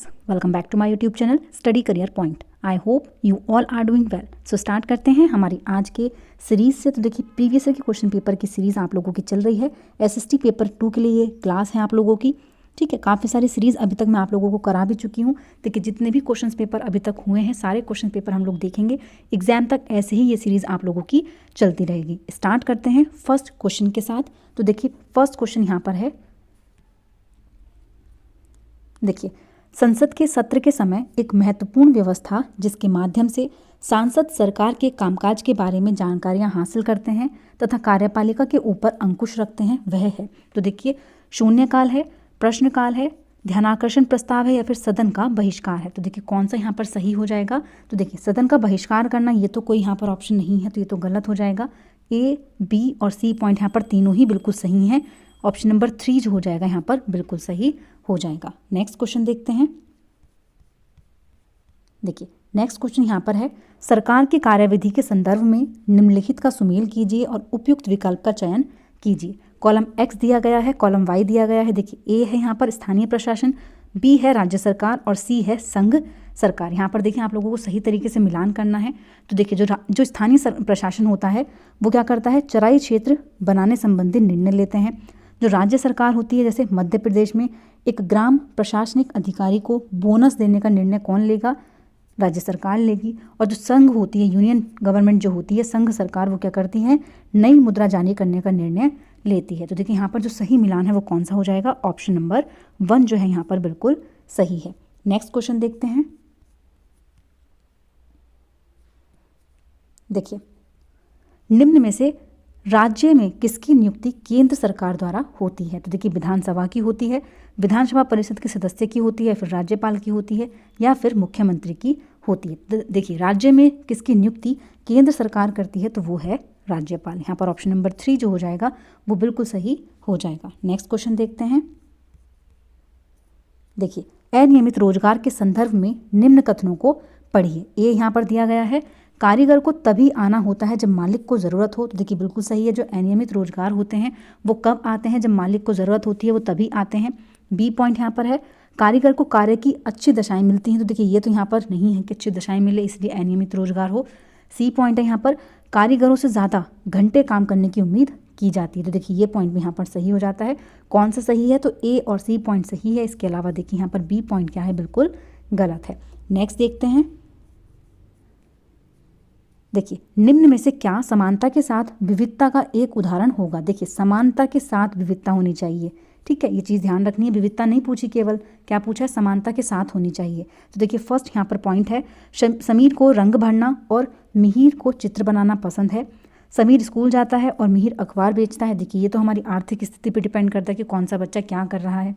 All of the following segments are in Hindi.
Students, welcome back to my YouTube channel study career point. I hope you all are doing well. So start करते हैं हमारी आज के सीरीज़ से। तो देखिए, प्रीवियस ईयर के क्वेश्चन पेपर की सीरीज़ आप लोगों की चल रही है। एसएसटी पेपर 2 के लिए ये क्लास है आप लोगों की। ठीक है, काफ़ी सारी सीरीज़ अभी तक मैं आप लोगों को करा भी चुकी हूँ। देखिए, जितने भी क्वेश्चन पेपर अभी तक हुए हैं सारे क्वेश्चन पेपर हम लोग देखेंगे एग्जाम तक। ऐसे ही ये सीरीज़ आप लोगों की चलती रहेगी। स्टार्ट करते हैं फर्स्ट क्वेश्चन के साथ। तो देखिए, फर्स्ट क्वेश्चन यहाँ पर है। देखिए, संसद के सत्र के समय एक महत्वपूर्ण व्यवस्था जिसके माध्यम से सांसद सरकार के कामकाज के बारे में जानकारियां हासिल करते हैं तथा कार्यपालिका के ऊपर अंकुश रखते हैं, वह है। तो देखिए, शून्यकाल है, प्रश्नकाल है, ध्यानाकर्षण प्रस्ताव है या फिर सदन का बहिष्कार है। तो देखिए, कौन सा यहाँ पर सही हो जाएगा। तो देखिए, सदन का बहिष्कार करना ये तो कोई यहाँ पर ऑप्शन नहीं है, तो ये तो गलत हो जाएगा। ए, बी और सी पॉइंट यहाँ पर तीनों ही बिल्कुल सही हैं। ऑप्शन नंबर 3 जो हो जाएगा यहाँ पर बिल्कुल सही हो जाएगा। नेक्स्ट क्वेश्चन देखते हैं। देखिए, नेक्स्ट क्वेश्चन यहाँ पर है, सरकार की कार्यविधि के संदर्भ में निम्नलिखित का सुमेल कीजिए और उपयुक्त विकल्प का चयन कीजिए। कॉलम एक्स दिया गया है, कॉलम वाई दिया गया है। देखिए, ए है यहाँ पर स्थानीय प्रशासन, बी है राज्य सरकार और सी है संघ सरकार। यहाँ पर देखिए, आप लोगों को सही तरीके से मिलान करना है। तो देखिए, जो स्थानीय प्रशासन होता है वो क्या करता है, चराई क्षेत्र बनाने संबंधी निर्णय लेते हैं। जो राज्य सरकार होती है, जैसे मध्य प्रदेश में एक ग्राम प्रशासनिक अधिकारी को बोनस देने का निर्णय कौन लेगा, राज्य सरकार लेगी। और जो संघ होती है, यूनियन गवर्नमेंट जो होती है, संघ सरकार, वो क्या करती है, नई मुद्रा जारी करने का निर्णय लेती है। तो देखिए, यहाँ पर जो सही मिलान है वो कौन सा हो जाएगा, ऑप्शन नंबर 1 जो है यहाँ पर बिल्कुल सही है। नेक्स्ट क्वेश्चन देखते हैं। देखिए, निम्न में से राज्य में किसकी नियुक्ति केंद्र सरकार द्वारा होती है। तो देखिए, विधानसभा की होती है, विधानसभा परिषद के सदस्य की होती है, फिर राज्यपाल की होती है या फिर मुख्यमंत्री की होती है। तो देखिए, राज्य में किसकी नियुक्ति केंद्र सरकार करती है, तो वो है राज्यपाल। यहाँ पर ऑप्शन नंबर 3 जो हो जाएगा वो बिल्कुल सही हो जाएगा। नेक्स्ट क्वेश्चन देखते हैं। देखिए, अनियमित रोजगार के संदर्भ में निम्न कथनों को पढ़िए। ए यहाँ पर दिया गया है, कारीगर को तभी आना होता है जब मालिक को ज़रूरत हो। तो देखिए, बिल्कुल सही है। जो अनियमित रोजगार होते हैं वो कब आते हैं, जब मालिक को ज़रूरत होती है, वो तभी आते हैं। बी पॉइंट यहाँ पर है, कारीगर को कार्य की अच्छी दशाएं मिलती हैं। तो देखिए, ये तो यहाँ पर नहीं है कि अच्छी दशाएं मिले इसलिए अनियमित रोजगार हो। सी पॉइंट है यहाँ पर, कारीगरों से ज़्यादा घंटे काम करने की उम्मीद की जाती है। तो देखिए, ये पॉइंट भी यहाँ पर सही हो जाता है। कौन सा सही है, तो ए और सी पॉइंट सही है। इसके अलावा देखिए, यहाँ पर बी पॉइंट क्या है, बिल्कुल गलत है। नेक्स्ट देखते हैं। देखिए, निम्न में से क्या समानता के साथ विविधता का एक उदाहरण होगा। देखिए, समानता के साथ विविधता होनी चाहिए। ठीक है, ये चीज़ ध्यान रखनी है। विविधता नहीं पूछी, केवल क्या पूछा है, समानता के साथ होनी चाहिए। तो देखिए, फर्स्ट यहाँ पर पॉइंट है, समीर को रंग भरना और मिहिर को चित्र बनाना पसंद है। समीर स्कूल जाता है और मिहिर अखबार बेचता है। देखिए, ये तो हमारी आर्थिक स्थिति पर डिपेंड करता है कि कौन सा बच्चा क्या कर रहा है।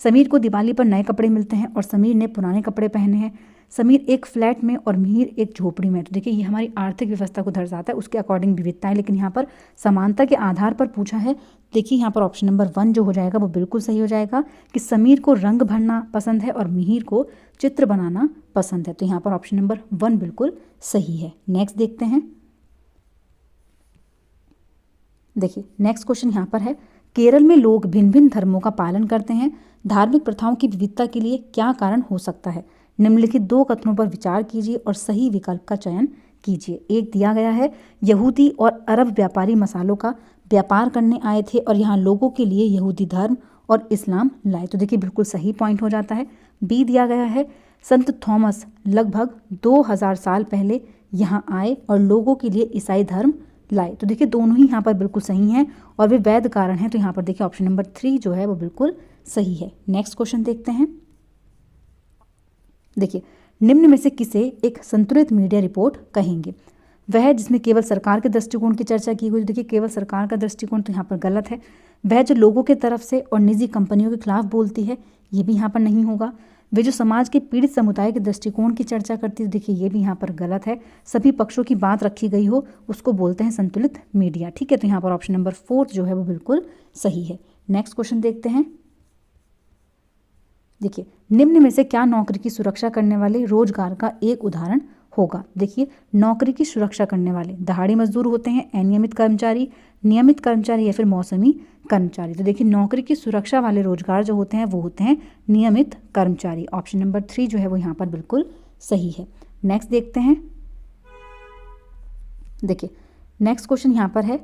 समीर को दिवाली पर नए कपड़े मिलते हैं और समीर ने पुराने कपड़े पहने हैं। समीर एक फ्लैट में और मिहिर एक झोपड़ी में। तो देखिए, ये हमारी आर्थिक व्यवस्था को दर्शाता है, उसके अकॉर्डिंग विविधता है। लेकिन यहाँ पर समानता के आधार पर पूछा है। देखिए, यहाँ पर ऑप्शन नंबर 1 जो हो जाएगा वो बिल्कुल सही हो जाएगा कि समीर को रंग भरना पसंद है और मिहिर को चित्र बनाना पसंद है। तो यहाँ पर ऑप्शन नंबर 1 बिल्कुल सही है। नेक्स्ट देखते हैं। देखिए, नेक्स्ट क्वेश्चन यहाँ पर है, केरल में लोग भिन्न भिन्न धर्मों का पालन करते हैं। धार्मिक प्रथाओं की विविधता के लिए क्या कारण हो सकता है। निम्नलिखित 2 कथनों पर विचार कीजिए और सही विकल्प का चयन कीजिए। एक दिया गया है, यहूदी और अरब व्यापारी मसालों का व्यापार करने आए थे और यहाँ लोगों के लिए यहूदी धर्म और इस्लाम लाए। तो देखिए, बिल्कुल सही पॉइंट हो जाता है। बी दिया गया है, संत थॉमस लगभग 2000 साल पहले यहाँ आए और लोगों के लिए ईसाई धर्म लाए। तो देखिए, दोनों ही यहाँ पर बिल्कुल सही हैं और वे वैध कारण हैं। तो यहाँ पर देखिए, ऑप्शन नंबर 3 जो है वो बिल्कुल सही है। नेक्स्ट क्वेश्चन देखते हैं। देखिए, निम्न में से किसे एक संतुलित मीडिया रिपोर्ट कहेंगे। वह जिसमें केवल सरकार के दृष्टिकोण की चर्चा की हुई। तो देखिए, केवल सरकार का दृष्टिकोण तो यहाँ पर गलत है। वह जो लोगों के तरफ से और निजी कंपनियों के खिलाफ बोलती है, ये भी यहाँ पर नहीं होगा। वे जो समाज के पीड़ित समुदाय के दृष्टिकोण की चर्चा करती है, देखिए ये भी यहाँ पर गलत है। सभी पक्षों की बात रखी गई हो उसको बोलते हैं संतुलित मीडिया। ठीक है, तो यहाँ पर ऑप्शन नंबर 4 जो है वो बिल्कुल सही है। नेक्स्ट क्वेश्चन देखते हैं। देखिए, निम्न में से क्या नौकरी की सुरक्षा करने वाले रोजगार का एक उदाहरण होगा। देखिए, नौकरी की सुरक्षा करने वाले दहाड़ी मजदूर होते हैं, अनियमित कर्मचारी, नियमित कर्मचारी या फिर मौसमी कर्मचारी। तो देखिए नौकरी की सुरक्षा वाले रोजगार जो होते हैं वो होते हैं नियमित कर्मचारी। ऑप्शन नंबर 3 जो है वो यहाँ पर बिल्कुल सही है। नेक्स्ट देखते हैं। देखिए नेक्स्ट क्वेश्चन यहाँ पर है,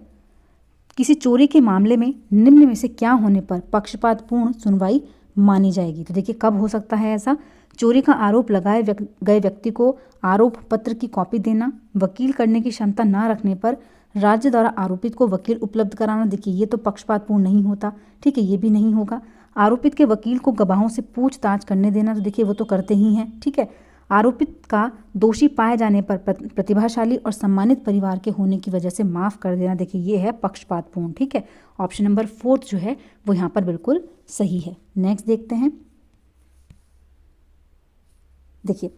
किसी चोरी के मामले में निम्न में से क्या होने पर पक्षपातपूर्ण सुनवाई मानी जाएगी। तो देखिए कब हो सकता है ऐसा, चोरी का आरोप लगाए गए व्यक्ति को आरोप पत्र की कॉपी देना, वकील करने की क्षमता न रखने पर राज्य द्वारा आरोपित को वकील उपलब्ध कराना। देखिए ये तो पक्षपातपूर्ण नहीं होता, ठीक है, ये भी नहीं होगा। आरोपित के वकील को गवाहों से पूछताछ करने देना, तो देखिए वो तो करते ही हैं, ठीक है। आरोपित का दोषी पाए जाने पर प्रतिभाशाली और सम्मानित परिवार के होने की वजह से माफ कर देना, देखिए ये है पक्षपातपूर्ण, ठीक है। ऑप्शन नंबर 4 जो है वो यहाँ पर बिल्कुल सही है। नेक्स्ट देखते हैं। देखिए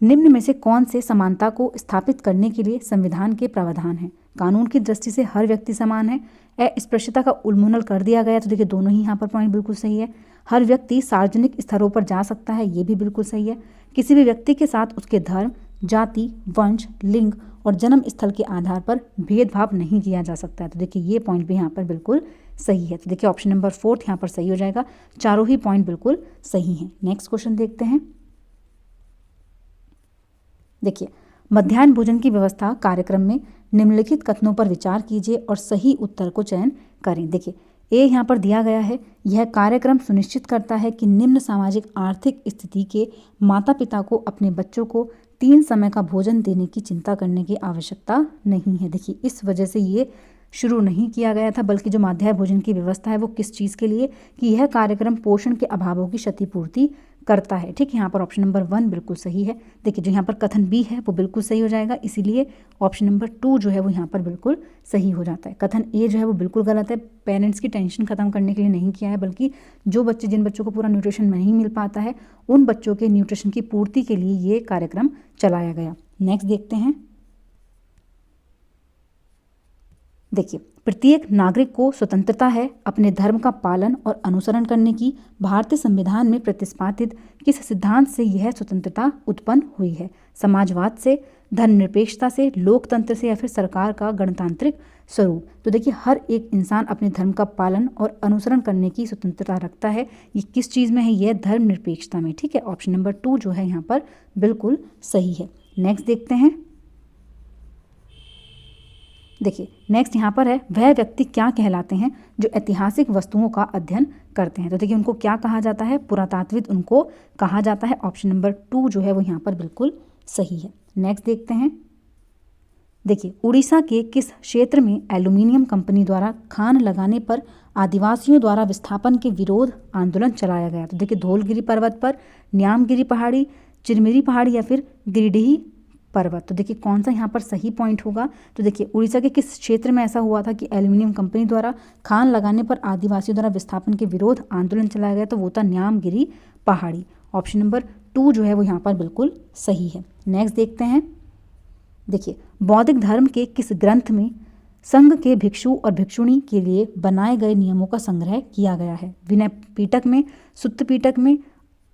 निम्न में से कौन से समानता को स्थापित करने के लिए संविधान के प्रावधान हैं। कानून की दृष्टि से हर व्यक्ति समान है, अस्पृश्यता का उन्मूलन कर दिया गया, तो देखिए दोनों ही यहाँ पर पॉइंट बिल्कुल सही है। हर व्यक्ति सार्वजनिक स्तरों पर जा सकता है, ये भी बिल्कुल सही है। किसी भी व्यक्ति के साथ उसके धर्म, जाति, वंश, लिंग और जन्म स्थल के आधार पर भेदभाव नहीं किया जा सकता है, तो देखिए ये पॉइंट भी यहाँ पर बिल्कुल सही है। तो देखिए ऑप्शन नंबर 4 यहाँ पर सही हो जाएगा, चारों ही पॉइंट बिल्कुल सही हैं। नेक्स्ट क्वेश्चन देखते हैं। देखिए मध्याह्न भोजन की व्यवस्था कार्यक्रम में निम्नलिखित कथनों पर विचार कीजिए और सही उत्तर को चयन करें। देखिए ए यहाँ पर दिया गया है, यह कार्यक्रम सुनिश्चित करता है कि निम्न सामाजिक आर्थिक स्थिति के माता पिता को अपने बच्चों को 3 समय का भोजन देने की चिंता करने की आवश्यकता नहीं है। देखिए इस वजह से ये शुरू नहीं किया गया था, बल्कि जो मध्याह्न भोजन की व्यवस्था है वो किस चीज़ के लिए, कि यह कार्यक्रम पोषण के अभावों की क्षतिपूर्ति करता है, ठीक है। यहाँ पर ऑप्शन नंबर 1 बिल्कुल सही है। देखिए जो यहाँ पर कथन बी है वो बिल्कुल सही हो जाएगा, इसीलिए ऑप्शन नंबर 2 जो है वो यहाँ पर बिल्कुल सही हो जाता है। कथन ए जो है वो बिल्कुल गलत है, पेरेंट्स की टेंशन खत्म करने के लिए नहीं किया है, बल्कि जिन बच्चों को पूरा न्यूट्रिशन नहीं मिल पाता है उन बच्चों के न्यूट्रिशन की पूर्ति के लिए ये कार्यक्रम चलाया गया। नेक्स्ट देखते हैं। देखिए प्रत्येक नागरिक को स्वतंत्रता है अपने धर्म का पालन और अनुसरण करने की। भारतीय संविधान में प्रतिपादित किस सिद्धांत से यह स्वतंत्रता उत्पन्न हुई है। समाजवाद से, धर्मनिरपेक्षता से, लोकतंत्र से, या फिर सरकार का गणतांत्रिक स्वरूप। तो देखिए हर एक इंसान अपने धर्म का पालन और अनुसरण करने की स्वतंत्रता रखता है, ये किस चीज़ में है, यह धर्मनिरपेक्षता में, ठीक है। ऑप्शन नंबर 2 जो है यहाँ पर बिल्कुल सही है। नेक्स्ट देखते हैं। देखिए नेक्स्ट यहाँ पर है, वह व्यक्ति क्या कहलाते हैं जो ऐतिहासिक वस्तुओं का अध्ययन करते हैं। तो देखिए उनको क्या कहा जाता है, पुरातात्विद उनको कहा जाता है। ऑप्शन नंबर 2 जो है वो यहाँ पर बिल्कुल सही है। नेक्स्ट देखते हैं। देखिए उड़ीसा के किस क्षेत्र में एल्यूमिनियम कंपनी द्वारा खान लगाने पर आदिवासियों द्वारा विस्थापन के विरोध आंदोलन चलाया गया। तो देखिए धौलगिरी पर्वत पर, न्यामगिरी पहाड़ी, चिरमिरी पहाड़ी, या फिर गिरिडीह पर्वत। तो देखिए कौन सा यहाँ पर सही पॉइंट होगा। तो देखिए उड़ीसा के किस क्षेत्र में ऐसा हुआ था कि एल्यूमिनियम कंपनी द्वारा खान लगाने पर आदिवासियों द्वारा विस्थापन के विरोध आंदोलन चलाया गया, तो वो था न्यामगिरी पहाड़ी। ऑप्शन नंबर 2 जो है वो यहाँ पर बिल्कुल सही है। नेक्स्ट देखते हैं। देखिए बौद्धिक धर्म के किस ग्रंथ में संघ के भिक्षु और भिक्षुणी के लिए बनाए गए नियमों का संग्रह किया गया है। विनय पिटक में, सुत्त पिटक में,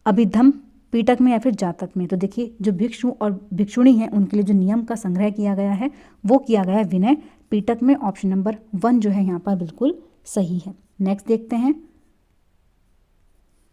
अभिधम्म पिटक में, या फिर जातक में। तो देखिए जो भिक्षु और भिक्षुणी हैं उनके लिए जो नियम का संग्रह किया गया है वो किया गया है विनय पिटक में। ऑप्शन नंबर 1 जो है यहाँ पर बिल्कुल सही है। नेक्स्ट देखते हैं।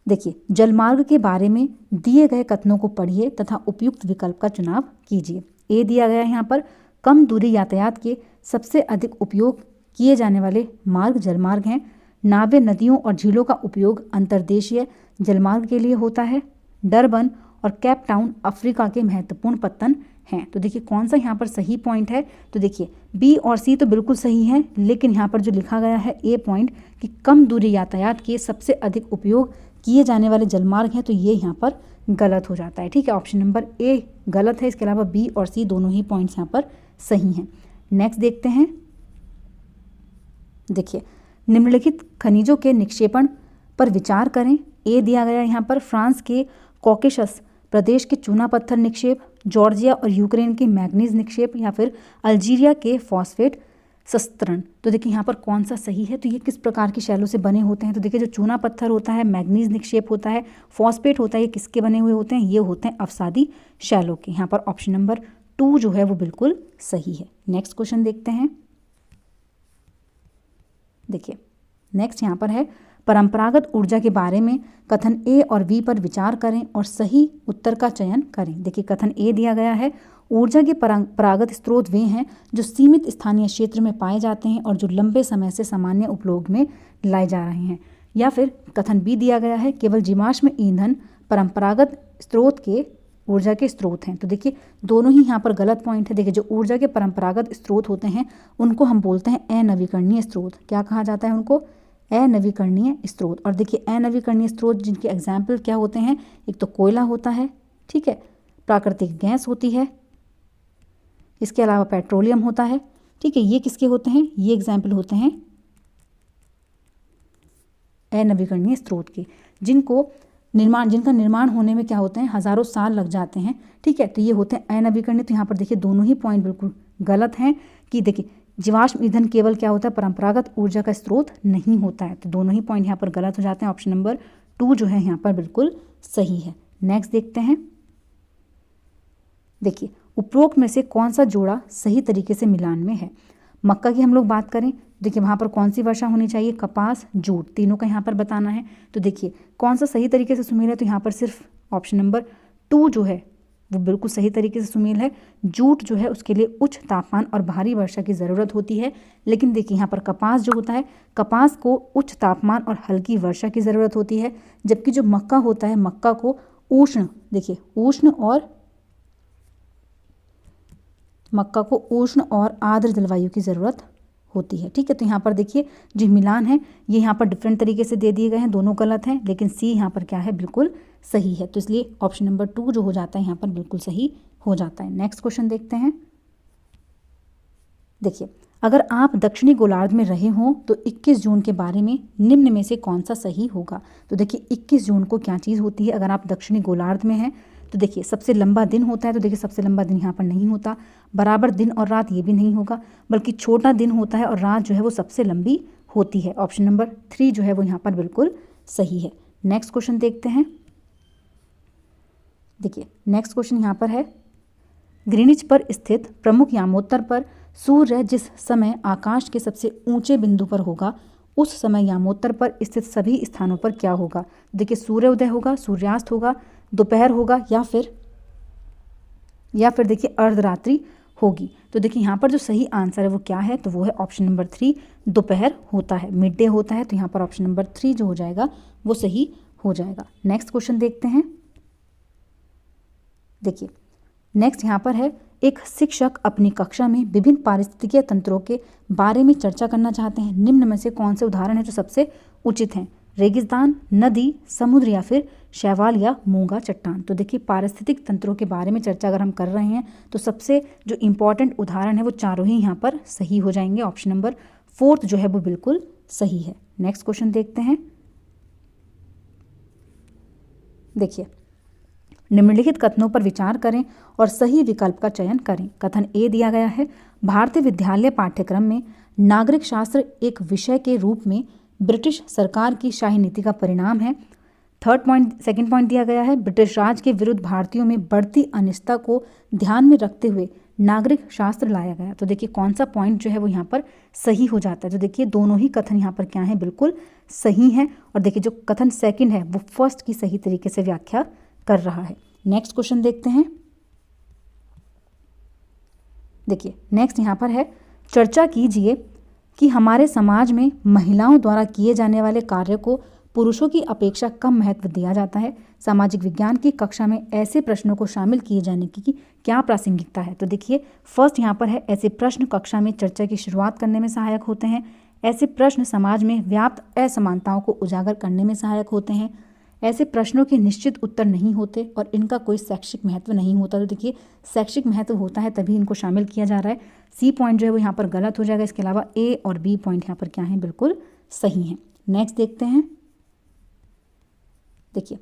देखिए जलमार्ग के बारे में दिए गए कथनों को पढ़िए तथा उपयुक्त विकल्प का चुनाव कीजिए। ए दिया गया है यहाँ पर, कम दूरी यातायात के सबसे अधिक उपयोग किए जाने वाले मार्ग जलमार्ग हैं। नावें, नदियों और झीलों का उपयोग अंतर्देशीय जलमार्ग के लिए होता है। डरबन और केप टाउन अफ्रीका के महत्वपूर्ण पत्तन हैं। तो देखिए कौन सा यहाँ पर सही पॉइंट है। तो देखिए बी और सी तो बिल्कुल सही है, लेकिन यहाँ पर जो लिखा गया है ए पॉइंट कि कम दूरी यातायात के सबसे अधिक उपयोग किए जाने वाले जलमार्ग हैं, तो ये यहाँ पर गलत हो जाता है, ठीक है। ऑप्शन नंबर ए गलत है, इसके अलावा बी और सी दोनों ही पॉइंट्स यहाँ पर सही हैं। नेक्स्ट देखते हैं। देखिए निम्नलिखित खनिजों के निक्षेपण पर विचार करें। ए दिया गया यहाँ पर, फ्रांस के कॉकेशस प्रदेश के चूना पत्थर निक्षेप, जॉर्जिया और यूक्रेन के मैग्नीज निक्षेप, या फिर अल्जीरिया के फॉस्फेट शस्त्रण। तो देखिए यहाँ पर कौन सा सही है। तो ये किस प्रकार की शैलों से बने होते हैं। तो देखिए जो चूना पत्थर होता है, मैग्नीज निक्षेप होता है, फॉस्फेट होता है, ये किसके बने हुए होते हैं, ये होते हैं अवसादी शैलों के। यहाँ पर ऑप्शन नंबर 2 जो है वो बिल्कुल सही है। नेक्स्ट क्वेश्चन देखते हैं। देखिए नेक्स्ट यहाँ पर है परंपरागत ऊर्जा के बारे में कथन ए और बी पर विचार करें और सही उत्तर का चयन करें। देखिए कथन ए दिया गया है, ऊर्जा के परंपरागत स्रोत वे हैं जो सीमित स्थानीय क्षेत्र में पाए जाते हैं और जो लंबे समय से सामान्य उपयोग में लाए जा रहे हैं। या फिर कथन बी दिया गया है, केवल जीवाश्म ईंधन परंपरागत स्रोत के ऊर्जा के स्रोत हैं। तो देखिए दोनों ही यहाँ पर गलत पॉइंट है। देखिए जो ऊर्जा के परंपरागत स्रोत होते हैं उनको हम बोलते हैं अनवीकरणीय स्रोत। क्या कहा जाता है उनको? अनवीकरणीय स्रोत। और देखिए अनवीकरणीय स्रोत जिनके एग्जाम्पल क्या होते हैं, एक तो कोयला होता है, ठीक है, प्राकृतिक गैस होती है, इसके अलावा पेट्रोलियम होता है, ठीक है। ये किसके होते हैं? ये एग्जाम्पल होते हैं अनवीकरणीय स्रोत के, जिनका निर्माण होने में क्या होते हैं, हजारों साल लग जाते हैं, ठीक है। तो ये होते हैं अनवीकरणीय। तो यहाँ पर देखिए दोनों ही पॉइंट बिल्कुल गलत हैं कि देखिए जीवाश्म ईंधन केवल क्या होता है, परंपरागत ऊर्जा का स्रोत नहीं होता है। तो दोनों ही पॉइंट यहाँ पर गलत हो जाते हैं। ऑप्शन नंबर 2 जो है यहाँ पर बिल्कुल सही है। नेक्स्ट देखते हैं। देखिए उपरोक्त में से कौन सा जोड़ा सही तरीके से मिलान में है। मक्का की हम लोग बात करें, देखिए वहाँ पर कौन सी वर्षा होनी चाहिए, कपास, जूट, तीनों का यहाँ पर बताना है। तो देखिए कौन सा सही तरीके से सुमेल है, तो यहाँ पर सिर्फ ऑप्शन नंबर 2 जो है वो बिल्कुल सही तरीके से सुमेल है। जूट जो है उसके लिए उच्च तापमान और भारी वर्षा की ज़रूरत होती है, लेकिन देखिए यहाँ पर कपास जो होता है, कपास को उच्च तापमान और हल्की वर्षा की ज़रूरत होती है, जबकि जो मक्का होता है, मक्का को उष्ण, देखिए मक्का को उष्ण और आर्द्र जलवायु की ज़रूरत होती है, ठीक है। तो यहाँ पर देखिए जो मिलान है ये यहाँ पर डिफरेंट तरीके से दे दिए गए हैं, दोनों गलत हैं, लेकिन सी यहाँ पर क्या है, बिल्कुल सही है। तो इसलिए ऑप्शन नंबर 2 जो हो जाता है यहाँ पर बिल्कुल सही हो जाता है। नेक्स्ट क्वेश्चन देखते हैं। देखिए अगर आप दक्षिणी गोलार्ध में रहे हों तो 21 जून के बारे में निम्न में से कौन सा सही होगा। तो देखिए 21 जून को क्या चीज़ होती है, अगर आप दक्षिणी गोलार्ध में हैं तो देखिए सबसे लंबा दिन होता है। तो देखिए सबसे लंबा दिन यहाँ पर नहीं होता, बराबर दिन और रात ये भी नहीं होगा, बल्कि छोटा दिन होता है और रात जो है वो सबसे लंबी होती है। ऑप्शन नंबर 3 जो है वो यहाँ पर बिल्कुल सही है। नेक्स्ट क्वेश्चन देखते हैं। देखिए नेक्स्ट क्वेश्चन यहाँ पर है, ग्रीनिच पर स्थित प्रमुख यामोत्तर पर सूर्य जिस समय आकाश के सबसे ऊंचे बिंदु पर होगा उस समय यामोत्तर पर स्थित सभी स्थानों पर क्या होगा। देखिए सूर्योदय होगा, सूर्यास्त होगा, दोपहर होगा, या फिर देखिए अर्धरात्रि होगी। तो देखिए यहाँ पर जो सही आंसर है वो क्या है, तो वो है ऑप्शन नंबर 3, दोपहर होता है, मिड डे होता है। तो यहाँ पर ऑप्शन नंबर 3 जो हो जाएगा वो सही हो जाएगा। नेक्स्ट क्वेश्चन देखते हैं। देखिए नेक्स्ट यहाँ पर है, एक शिक्षक अपनी कक्षा में विभिन्न पारिस्थितिकीय तंत्रों के बारे में चर्चा करना चाहते हैं, निम्न में से कौन से उदाहरण है जो सबसे उचित हैं। रेगिस्तान, नदी, समुद्र या फिर शैवाल या मूंगा चट्टान। तो देखिए पारिस्थितिक तंत्रों के बारे में चर्चा अगर हम कर रहे हैं तो सबसे जो इम्पॉर्टेंट उदाहरण है वो चारों ही यहाँ पर सही हो जाएंगे। ऑप्शन नंबर 4 जो है वो बिल्कुल सही है। नेक्स्ट क्वेश्चन देखते हैं। देखिए निम्नलिखित कथनों पर विचार करें और सही विकल्प का चयन करें। कथन ए दिया गया है, भारतीय विद्यालय पाठ्यक्रम में नागरिक शास्त्र एक विषय के रूप में ब्रिटिश सरकार की शाही नीति का परिणाम है। सेकंड पॉइंट दिया गया है, ब्रिटिश राज के विरुद्ध भारतीयों में बढ़ती अनिश्चितता को ध्यान में रखते हुए नागरिक शास्त्र लाया गया। तो देखिए कौन सा पॉइंट जो है वो यहाँ पर सही हो जाता है। तो देखिए दोनों ही कथन यहाँ पर क्या है, बिल्कुल सही है। और देखिए जो कथन सेकंड है वो फर्स्ट की सही तरीके से व्याख्या कर रहा है। नेक्स्ट क्वेश्चन देखते हैं। देखिए नेक्स्ट यहाँ पर है, चर्चा कीजिए कि हमारे समाज में महिलाओं द्वारा किए जाने वाले कार्य को पुरुषों की अपेक्षा कम महत्व दिया जाता है। सामाजिक विज्ञान की कक्षा में ऐसे प्रश्नों को शामिल किए जाने की क्या प्रासंगिकता है। तो देखिए फर्स्ट यहाँ पर है, ऐसे प्रश्न कक्षा में चर्चा की शुरुआत करने में सहायक होते हैं। ऐसे प्रश्न समाज में व्याप्त असमानताओं को उजागर करने में सहायक होते हैं। ऐसे प्रश्नों के निश्चित उत्तर नहीं होते और इनका कोई शैक्षिक महत्व नहीं होता। तो देखिए शैक्षिक महत्व होता है तभी इनको शामिल किया जा रहा है। सी पॉइंट जो है वो यहाँ पर गलत हो जाएगा। इसके अलावा ए और बी पॉइंट यहाँ पर क्या है, बिल्कुल सही है। नेक्स्ट देखते हैं। देखिए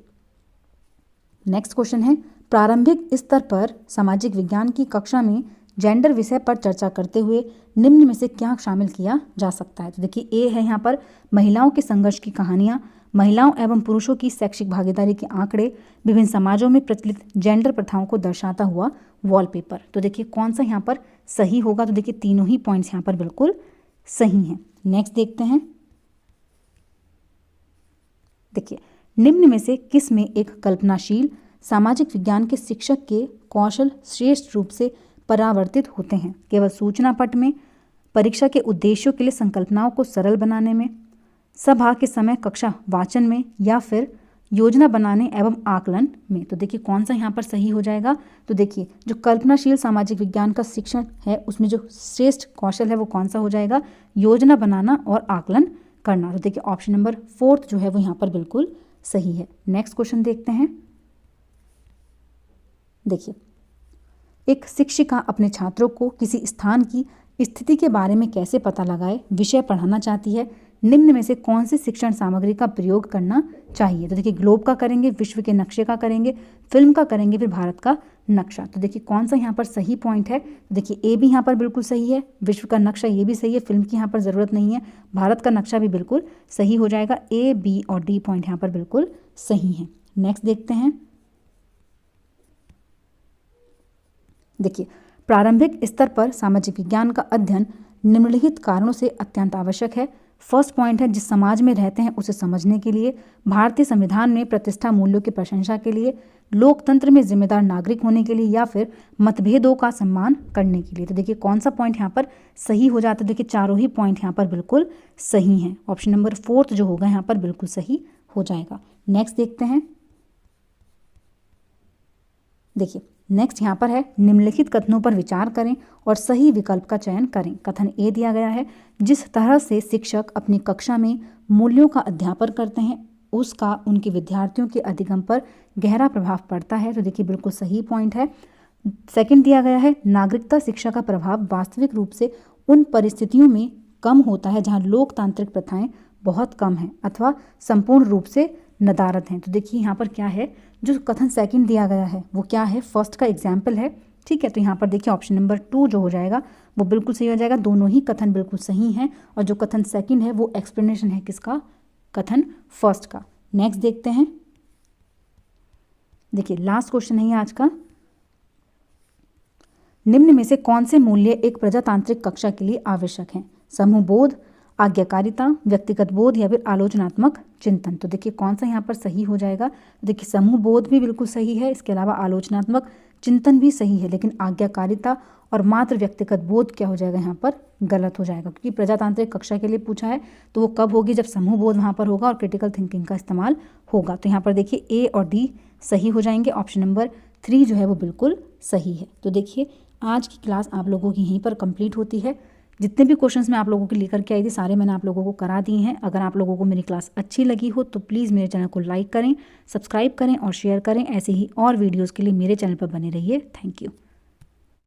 नेक्स्ट क्वेश्चन है, प्रारंभिक स्तर पर सामाजिक विज्ञान की कक्षा में जेंडर विषय पर चर्चा करते हुए निम्न में से क्या शामिल किया जा सकता है। तो देखिए ए है यहाँ पर महिलाओं के संघर्ष की कहानियाँ, महिलाओं एवं पुरुषों की शैक्षिक भागीदारी के आंकड़े, विभिन्न समाजों में प्रचलित जेंडर प्रथाओं को दर्शाता हुआ वॉलपेपर। तो देखिए कौन सा यहाँ पर सही होगा। तो देखिए तीनों ही पॉइंट्स यहाँ पर बिल्कुल सही हैं। नेक्स्ट देखते हैं। देखिए, निम्न में से किस में एक कल्पनाशील सामाजिक विज्ञान के शिक्षक के कौशल श्रेष्ठ रूप से परावर्तित होते हैं? केवल सूचना पट में, परीक्षा के उद्देश्यों के लिए संकल्पनाओं को सरल बनाने में, सभा के समय कक्षा वाचन में, या फिर योजना बनाने एवं आकलन में? तो देखिए कौन सा यहाँ पर सही हो जाएगा। तो देखिए जो कल्पनाशील सामाजिक विज्ञान का शिक्षण है उसमें जो श्रेष्ठ कौशल है वो कौन सा हो जाएगा, योजना बनाना और आकलन करना। तो देखिए ऑप्शन नंबर 4 जो है वो यहाँ पर बिल्कुल सही है। नेक्स्ट क्वेश्चन देखते हैं। देखिए, एक शिक्षिका अपने छात्रों को किसी स्थान की स्थिति के बारे में कैसे पता लगाए विषय पढ़ाना चाहती है? निम्न में से कौन सी शिक्षण सामग्री का प्रयोग करना चाहिए? तो देखिए ग्लोब का करेंगे, विश्व के नक्शे का करेंगे, फिल्म का करेंगे, फिर भारत का नक्शा। तो देखिए कौन सा यहाँ पर सही पॉइंट है। तो देखिए ए भी यहाँ पर बिल्कुल सही है, विश्व का नक्शा ये भी सही है, फिल्म की यहाँ पर ज़रूरत नहीं है, भारत का नक्शा भी बिल्कुल सही हो जाएगा। ए, बी और डी पॉइंट यहाँ पर बिल्कुल सही हैं। नेक्स्ट देखते हैं। देखिए, प्रारंभिक स्तर पर सामाजिक विज्ञान का अध्ययन निम्नलिखित कारणों से अत्यंत आवश्यक है। फर्स्ट पॉइंट है जिस समाज में रहते हैं उसे समझने के लिए, भारतीय संविधान में प्रतिष्ठा मूल्यों की प्रशंसा के लिए, लोकतंत्र में जिम्मेदार नागरिक होने के लिए, या फिर मतभेदों का सम्मान करने के लिए। तो देखिए कौन सा पॉइंट यहाँ पर सही हो जाता है। देखिए चारों ही पॉइंट यहाँ पर बिल्कुल सही हैं। ऑप्शन नंबर 4 जो होगा यहाँ पर बिल्कुल सही हो जाएगा। नेक्स्ट देखते हैं। देखिए नेक्स्ट यहाँ पर है निम्नलिखित कथनों पर विचार करें और सही विकल्प का चयन करें। कथन ए दिया गया है, जिस तरह से शिक्षक अपनी कक्षा में मूल्यों का अध्यापन करते हैं उसका उनके विद्यार्थियों के अधिगम पर गहरा प्रभाव पड़ता है। तो देखिए बिल्कुल सही पॉइंट है। सेकंड दिया गया है, नागरिकता शिक्षा का प्रभाव वास्तविक रूप से उन परिस्थितियों में कम होता है जहाँ लोकतांत्रिक प्रथाएं बहुत कम हैं अथवा संपूर्ण रूप से नदारद हैं। तो देखिए यहाँ पर क्या है, जो कथन सेकंड दिया गया है वो क्या है, फर्स्ट का एग्जाम्पल है। ठीक है, तो यहाँ पर देखिए ऑप्शन नंबर 2 जो हो जाएगा वो बिल्कुल सही हो जाएगा। दोनों ही कथन बिल्कुल सही हैं और जो कथन सेकंड है वो एक्सप्लेनेशन है किसका, कथन फर्स्ट का। नेक्स्ट देखते हैं। देखिए लास्ट क्वेश्चन है आज का। निम्न में से कौन से मूल्य एक प्रजातांत्रिक कक्षा के लिए आवश्यक हैं? समूह बोध, आज्ञाकारिता, व्यक्तिगत बोध, या फिर आलोचनात्मक चिंतन। तो देखिए कौन सा यहाँ पर सही हो जाएगा। देखिए समूह बोध भी बिल्कुल सही है, इसके अलावा आलोचनात्मक चिंतन भी सही है, लेकिन आज्ञाकारिता और मात्र व्यक्तिगत बोध क्या हो जाएगा यहाँ पर गलत हो जाएगा, क्योंकि प्रजातांत्रिक कक्षा के लिए पूछा है तो वो कब होगी, जब समूह बोध वहाँ पर होगा और क्रिटिकल थिंकिंग का इस्तेमाल होगा। तो यहाँ पर देखिए ए और डी सही हो जाएंगे। ऑप्शन नंबर 3 जो है वो बिल्कुल सही है। तो देखिए आज की क्लास आप लोगों की यहीं पर कंप्लीट होती है। जितने भी क्वेश्चंस मैं आप लोगों के लेकर के आई थी सारे मैंने आप लोगों को करा दिए हैं। अगर आप लोगों को मेरी क्लास अच्छी लगी हो तो प्लीज़ मेरे चैनल को लाइक करें, सब्सक्राइब करें और शेयर करें। ऐसे ही और वीडियोज़ के लिए मेरे चैनल पर बने रहिए। Thank you.